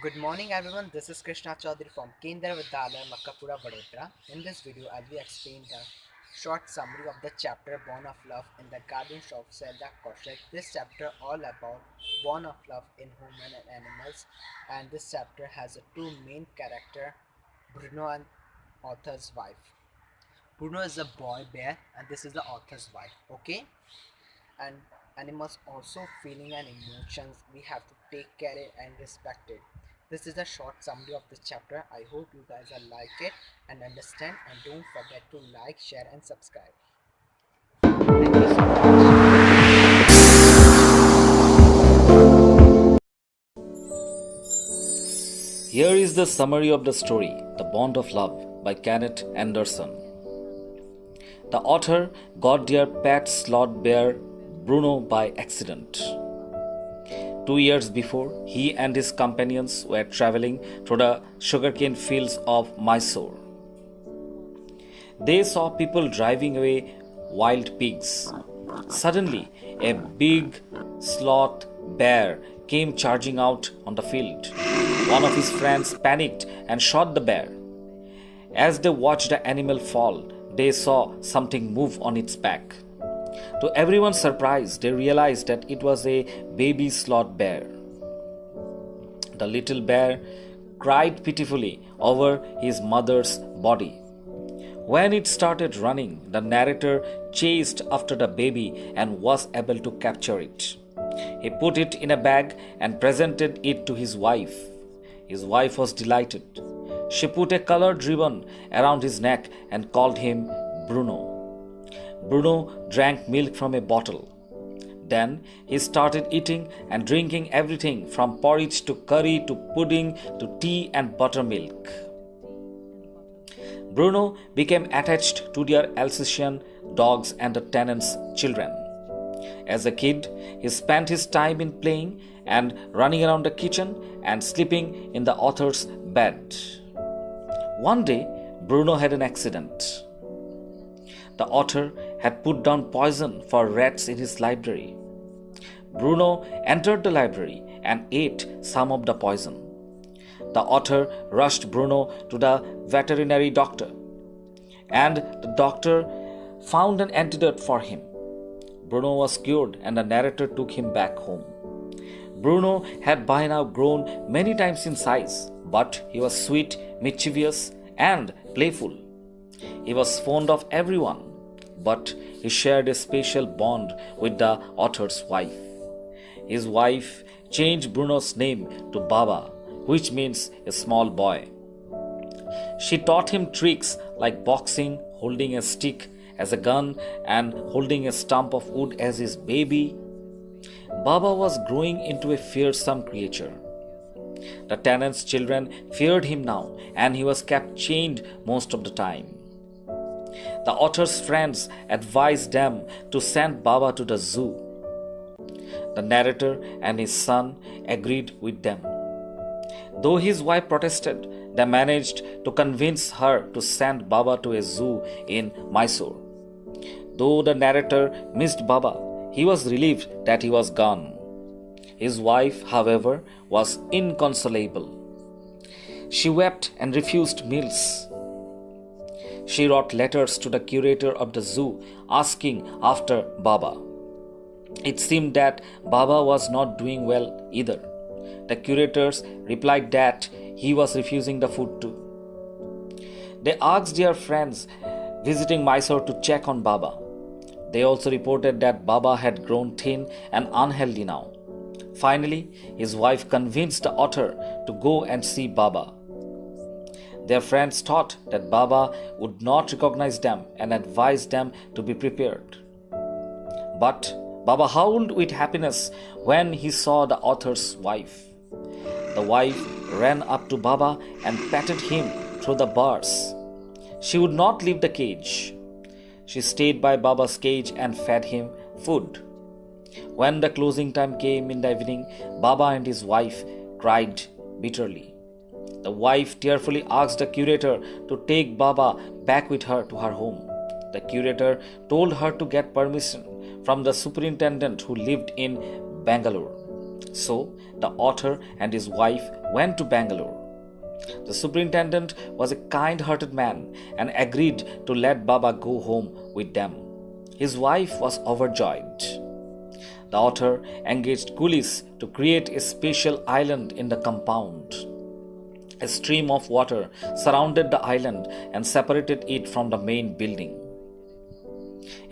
Good morning everyone, this is Krishna Chaudhary from Kendra Vidyalaya, Makkapura, Vadodara. In this video, I'll be explaining a short summary of the chapter Born of Love in the Gardens of Zelda Kaushik. This chapter all about Born of Love in human and animals, and this chapter has a two main character, Bruno and author's wife. Bruno is a boy bear and this is the author's wife, okay? And animals also feeling and emotions, we have to take care it and respect it. This is a short summary of this chapter. I hope you guys will like it and understand, and don't forget to like, share and subscribe. Thank you so much. Here is the summary of the story, The Bond of Love by Kenneth Anderson. The author got their pet sloth bear Bruno by accident. 2 years before, he and his companions were traveling through the sugarcane fields of Mysore. They saw people driving away wild pigs. Suddenly, a big sloth bear came charging out on the field. One of his friends panicked and shot the bear. As they watched the animal fall, they saw something move on its back. To everyone's surprise, they realized that it was a baby sloth bear. The little bear cried pitifully over his mother's body. When it started running, the narrator chased after the baby and was able to capture it. He put it in a bag and presented it to his wife. His wife was delighted. She put a colored ribbon around his neck and called him Bruno. Bruno drank milk from a bottle. Then he started eating and drinking everything from porridge to curry to pudding to tea and buttermilk. Bruno became attached to their Alsatian dogs and the tenant's children. As a kid, he spent his time in playing and running around the kitchen and sleeping in the author's bed. One day, Bruno had an accident. The author had put down poison for rats in his library. Bruno entered the library and ate some of the poison. The author rushed Bruno to the veterinary doctor, and the doctor found an antidote for him. Bruno was cured, and the narrator took him back home. Bruno had by now grown many times in size, but he was sweet, mischievous, and playful. He was fond of everyone, but he shared a special bond with the author's wife. His wife changed Bruno's name to Baba, which means a small boy. She taught him tricks like boxing, holding a stick as a gun, and holding a stump of wood as his baby. Baba was growing into a fearsome creature. The tenant's children feared him now, and he was kept chained most of the time. The author's friends advised them to send Baba to the zoo. The narrator and his son agreed with them. Though his wife protested, they managed to convince her to send Baba to a zoo in Mysore. Though the narrator missed Baba, he was relieved that he was gone. His wife, however, was inconsolable. She wept and refused meals. She wrote letters to the curator of the zoo asking after Baba. It seemed that Baba was not doing well either. The curators replied that he was refusing the food too. They asked their friends visiting Mysore to check on Baba. They also reported that Baba had grown thin and unhealthy now. Finally, his wife convinced the author to go and see Baba. Their friends thought that Baba would not recognize them and advised them to be prepared. But Baba howled with happiness when he saw the author's wife. The wife ran up to Baba and patted him through the bars. She would not leave the cage. She stayed by Baba's cage and fed him food. When the closing time came in the evening, Baba and his wife cried bitterly. The wife tearfully asked the curator to take Baba back with her to her home. The curator told her to get permission from the superintendent who lived in Bangalore. So the author and his wife went to Bangalore. The superintendent was a kind-hearted man and agreed to let Baba go home with them. His wife was overjoyed. The author engaged coolies to create a special island in the compound. A stream of water surrounded the island and separated it from the main building.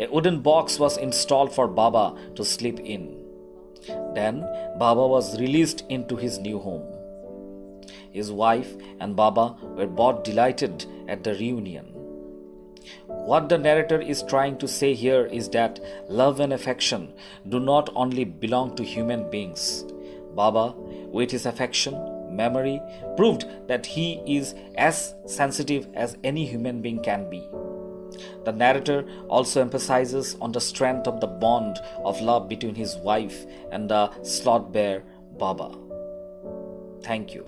A wooden box was installed for Baba to sleep in. Then Baba was released into his new home. His wife and Baba were both delighted at the reunion. What the narrator is trying to say here is that love and affection do not only belong to human beings. Baba, with his affection, memory, proved that he is as sensitive as any human being can be. The narrator also emphasizes on the strength of the bond of love between his wife and the sloth bear Baba. Thank you.